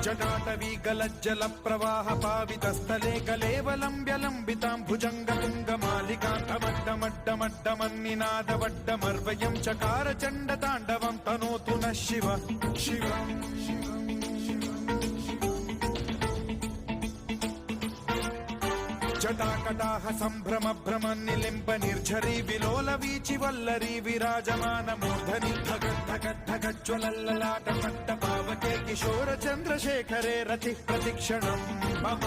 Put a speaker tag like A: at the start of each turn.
A: जटाटवीगलज्जल प्रवाह पावितस्थले कलेवलम्ब्यलम्बितां भुजङ्गतुङ्गमालिकान्तमड्डमड्डमड्डमन्निनादवड्डमर्वयं चकार चण्डताण्डवं तनोतु नः शिव शिवम् जटाकटाह सम्भ्रम भ्रम निलिम्ब निर्झरी विलोल वीचि वल्लरी विराजमान मूर्धनि धगद्धगद्धगज्ज्वलल्ललाट पट्ट पावके किशोर चन्द्रशेखरे रतिः प्रतिक्षणम् मम